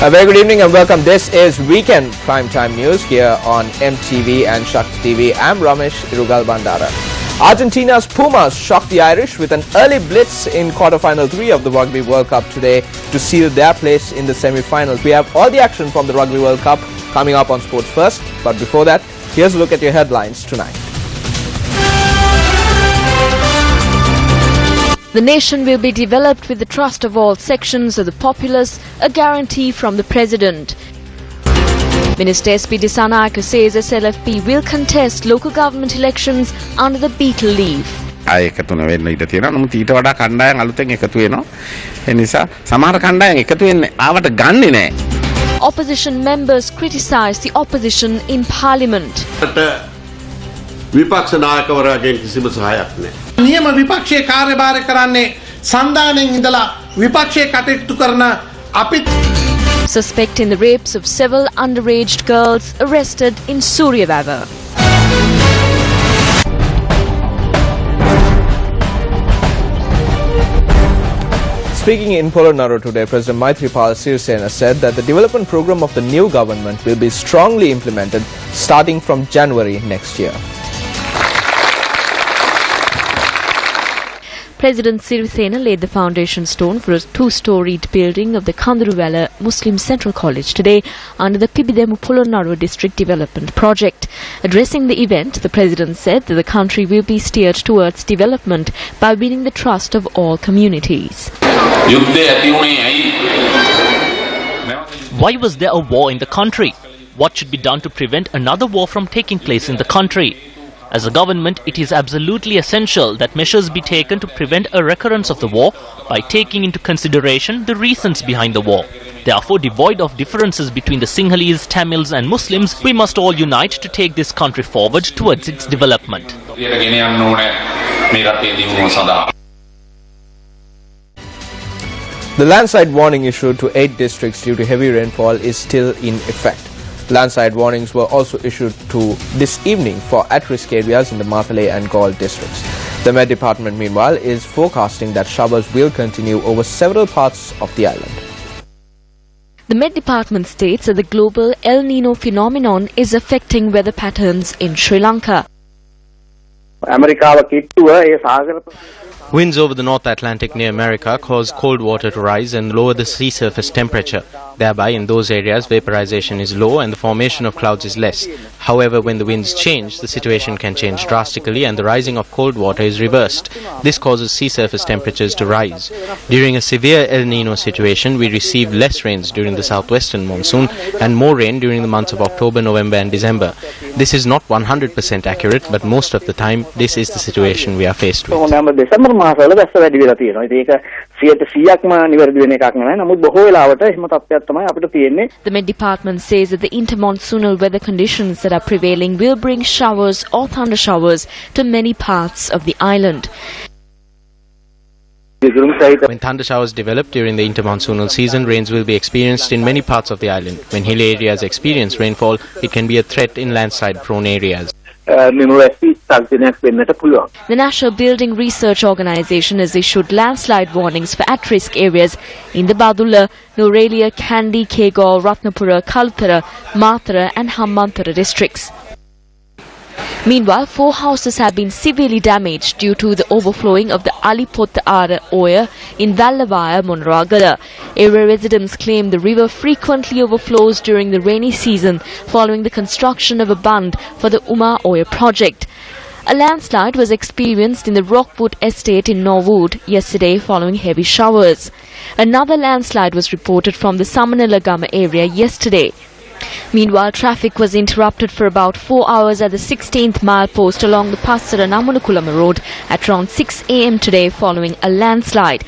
A very good evening and welcome. This is Weekend Primetime News here on MTV and Shakti TV. I'm Ramesh Irugal Bandara. Argentina's Pumas shocked the Irish with an early blitz in quarter-final 3 of the Rugby World Cup today to seal their place in the semi-finals. We have all the action from the Rugby World Cup coming up on Sports First. But before that, here's a look at your headlines tonight. The nation will be developed with the trust of all sections of the populace, a guarantee from the President. Minister SP Dissanayake says SLFP will contest local government elections under the Beetle leave. Opposition members criticise the opposition in Parliament. නියම විපක්ෂයේ කාර්යභාරය කරන්නේ සන්දානෙන් ඉඳලා විපක්ෂයේ කටයුතු කරන අපිත්. Suspect in the rapes of several underage girls arrested in Suryavava. Speaking in Polonnaru today, President Maithripala Sirisena said that the development program of the new government will be strongly implemented starting from January next year. President Sirisena laid the foundation stone for a two-storied building of the Kanduruvala Muslim Central College today under the Pibidemu Polonnaru District Development Project. Addressing the event, the President said that the country will be steered towards development by winning the trust of all communities. Why was there a war in the country? What should be done to prevent another war from taking place in the country? As a government, it is absolutely essential that measures be taken to prevent a recurrence of the war by taking into consideration the reasons behind the war. Therefore, devoid of differences between the Sinhalese, Tamils and Muslims, we must all unite to take this country forward towards its development. The landslide warning issued to 8 districts due to heavy rainfall is still in effect. Landslide warnings were also issued to this evening for at-risk areas in the Matale and Galle districts. The Met Department, meanwhile, is forecasting that showers will continue over several parts of the island. The Met Department states that the global El Nino phenomenon is affecting weather patterns in Sri Lanka. Winds over the North Atlantic near America cause cold water to rise and lower the sea surface temperature. Thereby, in those areas, vaporization is low and the formation of clouds is less. However, when the winds change, the situation can change drastically and the rising of cold water is reversed. This causes sea surface temperatures to rise. During a severe El Nino situation, we receive less rains during the southwestern monsoon and more rain during the months of October, November and December. This is not 100% accurate, but most of the time, this is the situation we are faced with. The Met Department says that the intermonsoonal weather conditions that are prevailing will bring showers or thunder showers to many parts of the island. When thunder showers develop during the intermonsoonal season, rains will be experienced in many parts of the island. When hill areas experience rainfall, it can be a threat in landslide-prone areas. The National Building Research Organisation has issued landslide warnings for at-risk areas in the Badulla, Norelia, Kandy, Kegol, Ratnapura, Kalutara, Matara and Hambantara districts. Meanwhile, 4 houses have been severely damaged due to the overflowing of the Alipottara Oya in Vallavaya, Monragala. Area residents claim the river frequently overflows during the rainy season following the construction of a bund for the Uma Oya project. A landslide was experienced in the Rockwood estate in Norwood yesterday following heavy showers. Another landslide was reported from the Samanalagama area yesterday. Meanwhile, traffic was interrupted for about 4 hours at the 16th milepost along the Passara Namunukulama road at around 6 a.m. today following a landslide.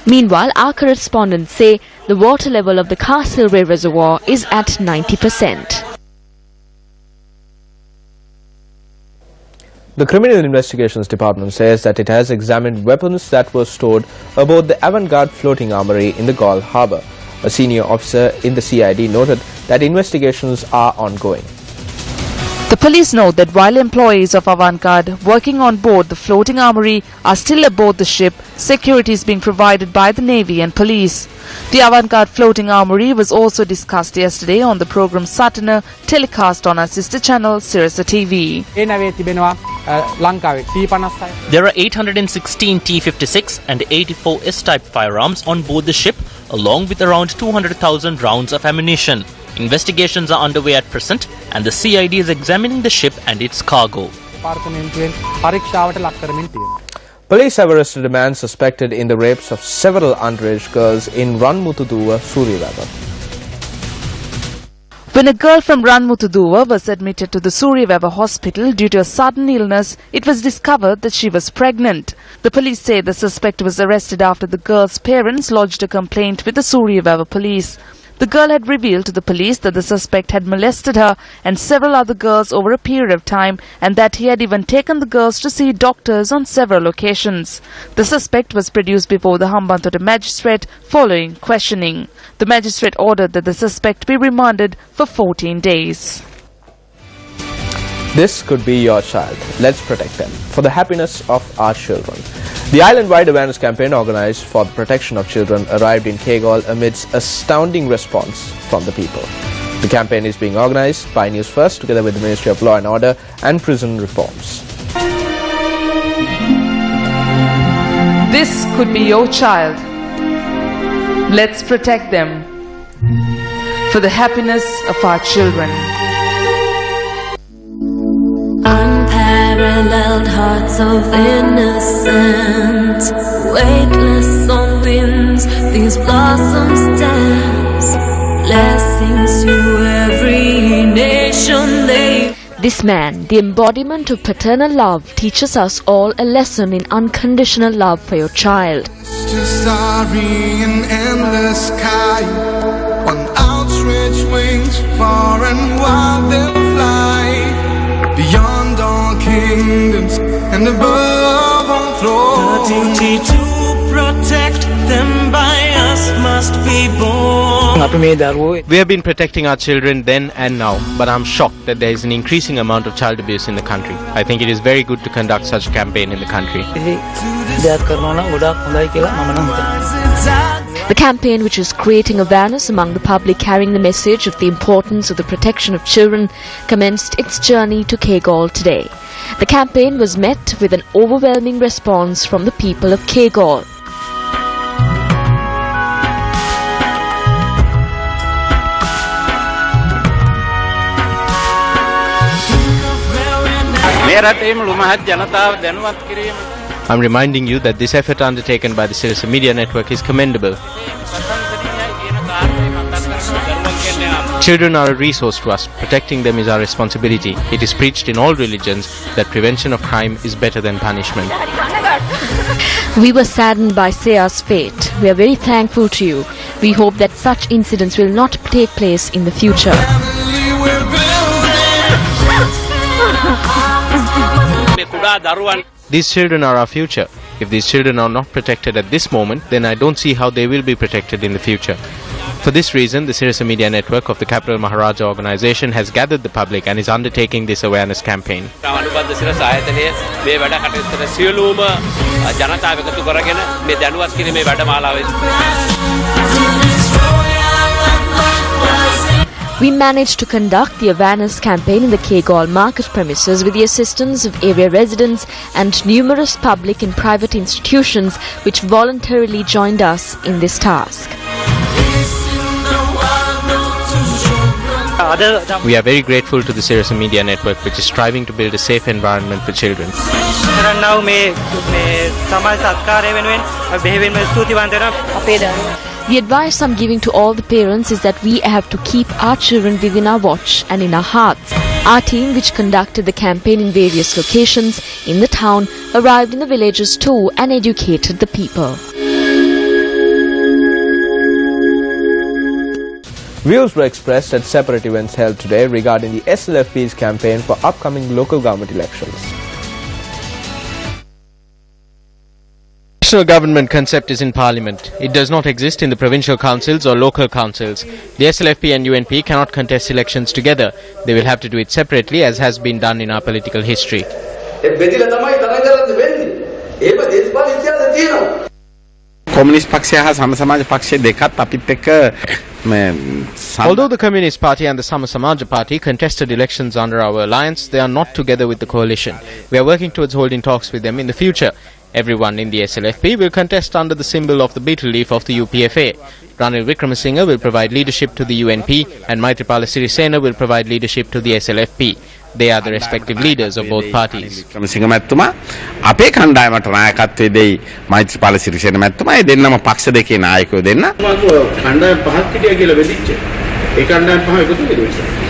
Meanwhile, our correspondents say the water level of the Castlereagh Reservoir is at 90%. The Criminal Investigations Department says that it has examined weapons that were stored aboard the Avantgarde floating armory in the Galle harbour. A senior officer in the CID noted that investigations are ongoing. The police note that while employees of Avantgarde working on board the floating armory are still aboard the ship, security is being provided by the Navy and police. The Avantgarde floating armory was also discussed yesterday on the program Satana, telecast on our sister channel Sirasa TV. There are 816 T-56 and 84 S-type firearms on board the ship, along with around 200,000 rounds of ammunition. Investigations are underway at present, and the CID is examining the ship and its cargo. Police have arrested a man suspected in the rapes of several underage girls in Ranmutuduwa, Suriyavaga. When a girl from Ranmutuduwa was admitted to the Suriyavaga hospital due to a sudden illness, it was discovered that she was pregnant. The police say the suspect was arrested after the girl's parents lodged a complaint with the Suriyavaga police. The girl had revealed to the police that the suspect had molested her and several other girls over a period of time, and that he had even taken the girls to see doctors on several occasions. The suspect was produced before the Hambantota magistrate following questioning. The magistrate ordered that the suspect be remanded for 14 days. This could be your child. Let's protect them for the happiness of our children. The island-wide awareness campaign organized for the protection of children arrived in Kegalle amidst astounding response from the people. The campaign is being organized by Newsfirst together with the Ministry of Law and Order and Prison Reforms. This could be your child. Let's protect them for the happiness of our children. Unparalleled hearts of innocence, weightless on winds, these blossoms dance. Blessings to every nation they. This man, the embodiment of paternal love, teaches us all a lesson in unconditional love for your child. Starry and endless sky, on outstretched wings, far and wide they'll fly. Beyond all kingdoms and above all thrones. The duty to protect them by us must be born. We have been protecting our children then and now, but I'm shocked that there is an increasing amount of child abuse in the country. I think it is very good to conduct such a campaign in the country. The campaign, which is creating awareness among the public carrying the message of the importance of the protection of children, commenced its journey to Kegalle today. The campaign was met with an overwhelming response from the people of Kegalle. I'm reminding you that this effort undertaken by the Sirasa Media Network is commendable. Children are a resource to us. Protecting them is our responsibility. It is preached in all religions that prevention of crime is better than punishment. We were saddened by Sea's fate. We are very thankful to you. We hope that such incidents will not take place in the future. These children are our future. If these children are not protected at this moment, then I don't see how they will be protected in the future. For this reason, the Sirasa Media Network of the Capital Maharaja organization has gathered the public and is undertaking this awareness campaign. We managed to conduct the awareness campaign in the Kegalle market premises with the assistance of area residents and numerous public and private institutions which voluntarily joined us in this task. We are very grateful to the Sirasa Media Network, which is striving to build a safe environment for children. The advice I'm giving to all the parents is that we have to keep our children within our watch and in our hearts. Our team, which conducted the campaign in various locations in the town, arrived in the villages too and educated the people. Views were expressed at separate events held today regarding the SLFP's campaign for upcoming local government elections. National government concept is in parliament. It does not exist in the provincial councils or local councils. The SLFP and UNP cannot contest elections together. They will have to do it separately, as has been done in our political history. Communist Paksha has Sama Samaj Paksha dekat tapi teka Although the Communist Party and the Sama Samaj Party contested elections under our alliance, they are not together with the coalition. We are working towards holding talks with them in the future. Everyone in the SLFP will contest under the symbol of the beetle leaf of the UPFA. Ranil Wickremesinghe will provide leadership to the UNP and Maithripala Sirisena will provide leadership to the SLFP. They are the respective leaders of both parties. Wickremesinghe මැතිතුමා අපේ කණ්ඩායමට නායකත්වයේ දෙයි මෛත්‍රීපාල සිරිසේන මැතිතුමා ඒ දෙන්නම පක්ෂ දෙකේ නායකයෝ දෙන්න. කණ්ඩායම පහක් හිටියා කියලා වෙදිච්ච. ඒ කණ්ඩායම පහ එකතු වෙනවා.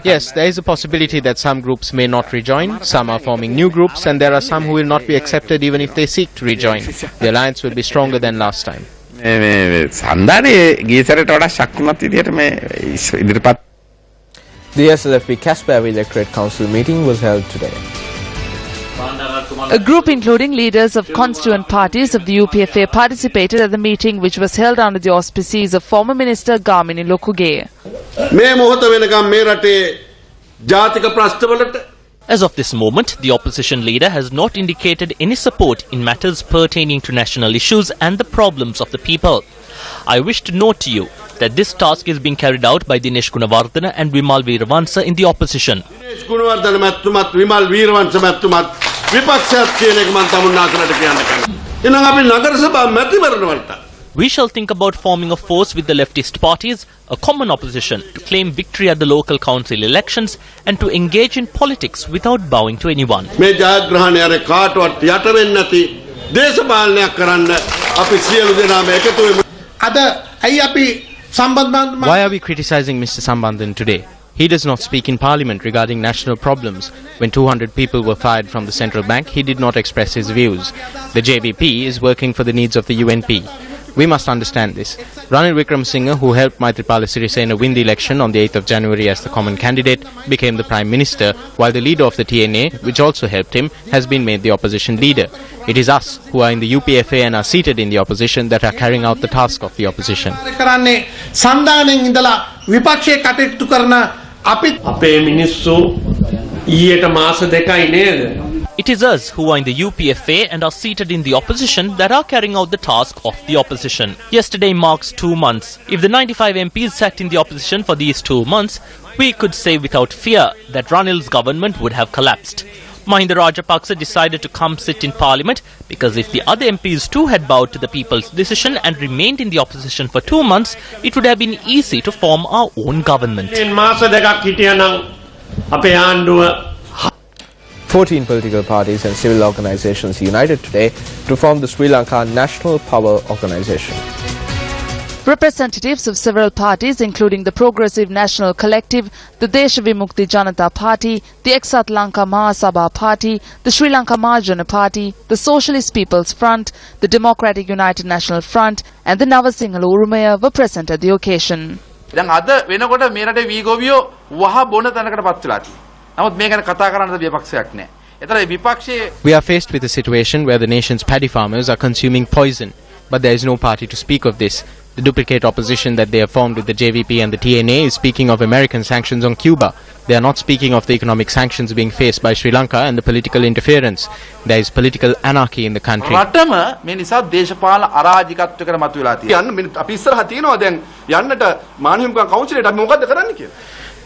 Yes, there is a possibility that some groups may not rejoin, some are forming new groups, and there are some who will not be accepted even if they seek to rejoin. The alliance will be stronger than last time. The SLFP Casper Electorate Council meeting was held today. A group including leaders of constituent parties of the UPFA participated at the meeting, which was held under the auspices of former Minister Gamini Lokuge. As of this moment, the opposition leader has not indicated any support in matters pertaining to national issues and the problems of the people. I wish to note to you that this task is being carried out by Dinesh Gunawardena and Vimal Weerawansa in the opposition. We shall think about forming a force with the leftist parties, a common opposition, to claim victory at the local council elections and to engage in politics without bowing to anyone. Why are we criticizing Mr. Sambandhan today? He does not speak in parliament regarding national problems. When 200 people were fired from the central bank, he did not express his views. The JVP is working for the needs of the UNP. We must understand this. Ranil Wickremesinghe, who helped Maithripala Sirisena win the election on the 8th of January as the common candidate, became the Prime Minister, while the leader of the TNA, which also helped him, has been made the opposition leader. It is us, who are in the UPFA and are seated in the opposition, that are carrying out the task of the opposition. It is us who are in the UPFA and are seated in the opposition that are carrying out the task of the opposition. Yesterday marks 2 months. If the 95 MPs sat in the opposition for these 2 months, we could say without fear that Ranil's government would have collapsed. Mahinda Rajapaksa decided to come sit in parliament because if the other MPs too had bowed to the people's decision and remained in the opposition for 2 months, it would have been easy to form our own government. 14 political parties and civil organizations united today to form the Sri Lanka National Power Organization. Representatives of several parties, including the Progressive National Collective, the Desha Vimukti Janata Party, the Eksat Lanka Mahasabha Party, the Sri Lanka Mahajana Party, the Socialist People's Front, the Democratic United National Front, and the Navasinhala Urumaya were present at the occasion. We are faced with a situation where the nation's paddy farmers are consuming poison, but there is no party to speak of this. The duplicate opposition that they have formed with the JVP and the TNA is speaking of American sanctions on Cuba. They are not speaking of the economic sanctions being faced by Sri Lanka and the political interference. There is political anarchy in the country.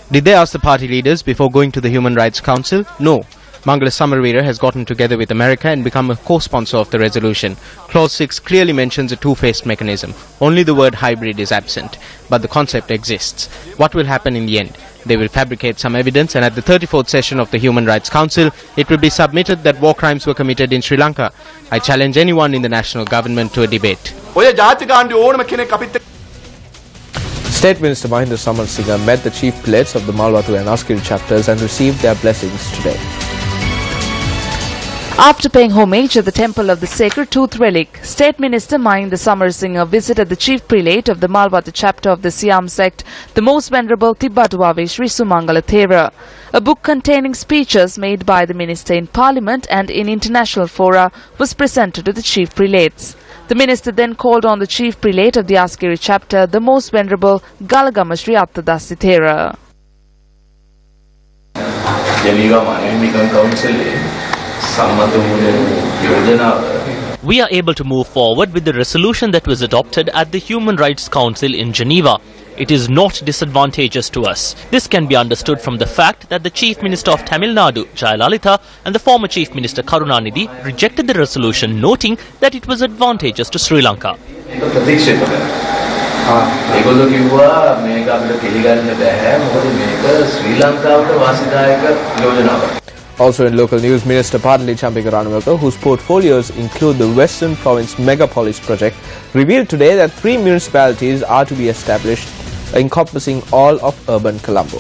Did they ask the party leaders before going to the Human Rights Council? No. Mangala Samaraweera has gotten together with America and become a co-sponsor of the resolution. Clause 6 clearly mentions a two-faced mechanism. Only the word hybrid is absent, but the concept exists. What will happen in the end? They will fabricate some evidence, and at the 34th session of the Human Rights Council, it will be submitted that war crimes were committed in Sri Lanka. I challenge anyone in the national government to a debate. State Minister Mahinda Samarsinghe met the chief prelates of the Malwatu and Askiri chapters and received their blessings today. After paying homage at the temple of the sacred tooth relic, State Minister Mahinda Samarasinghe visited the chief prelate of the Malwata chapter of the Siam sect, the Most Venerable Tibbatuwave Sri Sumangala Thera. A book containing speeches made by the minister in parliament and in international fora was presented to the chief prelates. The minister then called on the chief prelate of the Askeri chapter, the Most Venerable Galagama Sri Attadasi Thera. We are able to move forward with the resolution that was adopted at the Human Rights Council in Geneva. It is not disadvantageous to us. This can be understood from the fact that the Chief Minister of Tamil Nadu, Jayalalitha, and the former Chief Minister Karunanidhi rejected the resolution, noting that it was advantageous to Sri Lanka. Also in local news, Minister Padali Champika, whose portfolios include the Western Province Megapolis project, revealed today that 3 municipalities are to be established encompassing all of urban Colombo.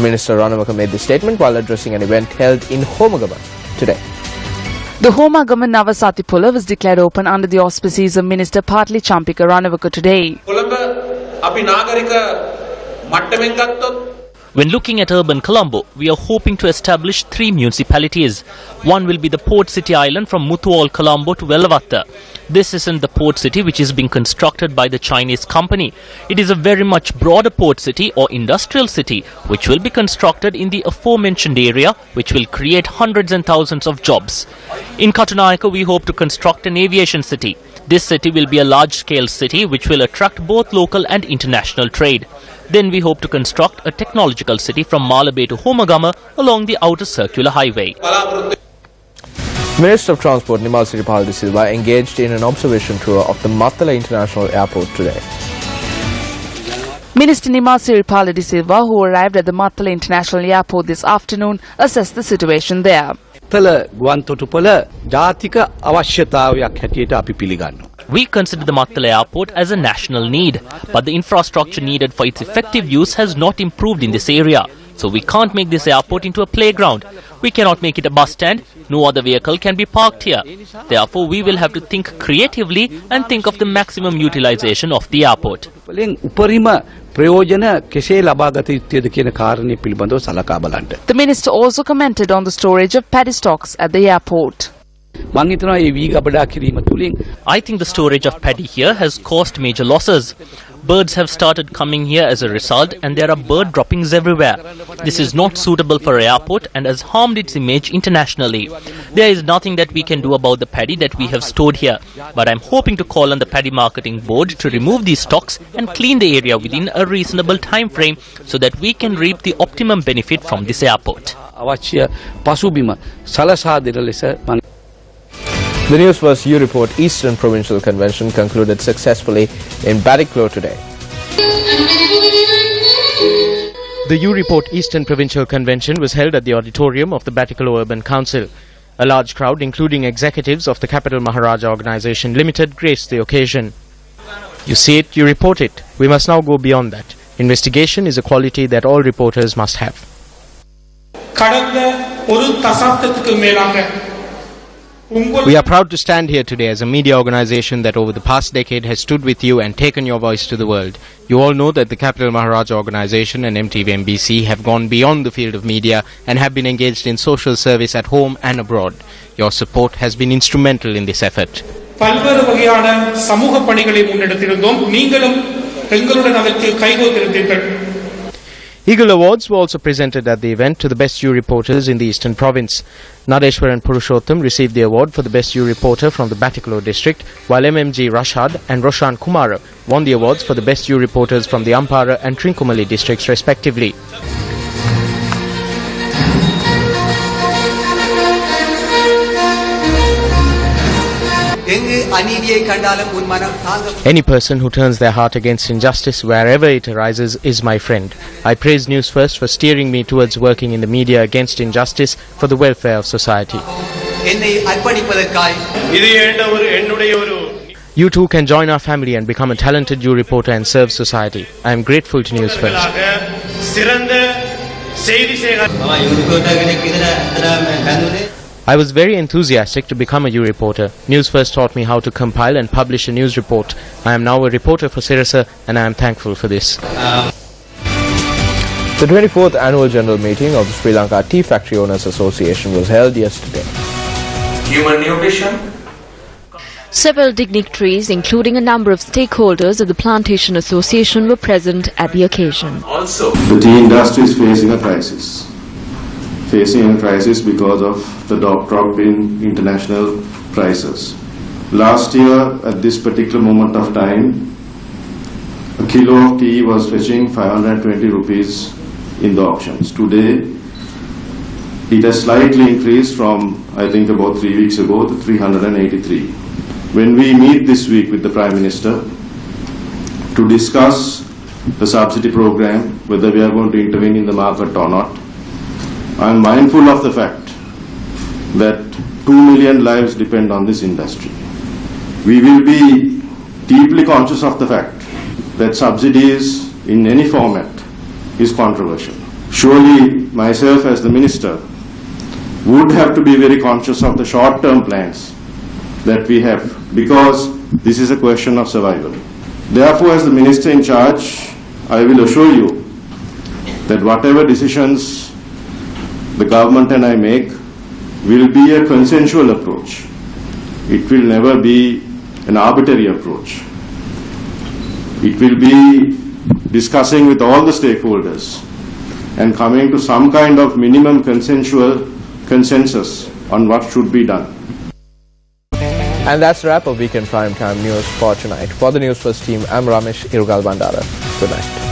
Minister Ranawaka made this statement while addressing an event held in Homagama today. The Homagama Navasati Pula was declared open under the auspices of Minister Padali Champika Ranawaka today. When looking at urban Colombo, we are hoping to establish 3 municipalities. One will be the port city island from Muthuol, Colombo to Velavatta. This isn't the port city which is being constructed by the Chinese company. It is a very much broader port city or industrial city which will be constructed in the aforementioned area, which will create hundreds and thousands of jobs. In Katunayaka, we hope to construct an aviation city. This city will be a large-scale city which will attract both local and international trade. Then we hope to construct a technological city from Malabe to Homagama along the outer circular highway. Minister of Transport Nimal Siripal de Silva engaged in an observation tour of the Mattala International Airport today. Minister Nimal Siripal de Silva, who arrived at the Mattala International Airport this afternoon, assessed the situation there. We consider the Mattala Airport as a national need, but the infrastructure needed for its effective use has not improved in this area. So we can't make this airport into a playground. We cannot make it a bus stand. No other vehicle can be parked here. Therefore, we will have to think creatively and think of the maximum utilization of the airport. The minister also commented on the storage of paddy stocks at the airport. I think the storage of paddy here has caused major losses. Birds have started coming here as a result, and there are bird droppings everywhere. This is not suitable for an airport and has harmed its image internationally. There is nothing that we can do about the paddy that we have stored here, but I'm hoping to call on the Paddy Marketing Board to remove these stocks and clean the area within a reasonable time frame so that we can reap the optimum benefit from this airport. The Newsfirst U Report Eastern Provincial Convention concluded successfully in Badiklo today. The U Report Eastern Provincial Convention was held at the auditorium of the Badiklo Urban Council. A large crowd, including executives of the Capital Maharaja Organisation Limited, graced the occasion. You see it, you report it. We must now go beyond that. Investigation is a quality that all reporters must have. We are proud to stand here today as a media organisation that over the past decade has stood with you and taken your voice to the world. You all know that the Capital Maharaja Organisation and MTV MBC have gone beyond the field of media and have been engaged in social service at home and abroad. Your support has been instrumental in this effort. Eagle Awards were also presented at the event to the best U reporters in the Eastern Province. Nadeshwaran Purushottam received the award for the best U reporter from the Badiklo district, while MMG Rashad and Roshan Kumara won the awards for the best U reporters from the Ampara and Trincomalee districts respectively. Any person who turns their heart against injustice wherever it arises is my friend. I praise Newsfirst for steering me towards working in the media against injustice for the welfare of society. You too can join our family and become a talented U reporter and serve society. I am grateful to Newsfirst. I was very enthusiastic to become a U reporter. News First taught me how to compile and publish a news report. I am now a reporter for Sirasa and I am thankful for this. The 24th annual general meeting of the Sri Lanka Tea Factory Owners Association was held yesterday. Human nutrition. Several dignitaries, including a number of stakeholders of the Plantation Association, were present at the occasion. Also, the tea industry is facing a crisis. Because of the drop in international prices. Last year, at this particular moment of time, a kilo of tea was fetching 520 rupees in the auctions. Today, it has slightly increased from, I think, about 3 weeks ago to 383. When we meet this week with the Prime Minister to discuss the subsidy program, whether we are going to intervene in the market or not, I am mindful of the fact that 2 million lives depend on this industry. We will be deeply conscious of the fact that subsidies in any format is controversial. Surely myself as the Minister would have to be very conscious of the short-term plans that we have, because this is a question of survival. Therefore, as the Minister in charge, I will assure you that whatever decisions the government and I make will be a consensual approach. It will never be an arbitrary approach. It will be discussing with all the stakeholders and coming to some kind of minimum consensus on what should be done. And that's the wrap of Weekend Primetime News for tonight. For the News First team, I'm Ramesh Irugal Bandara. Good night.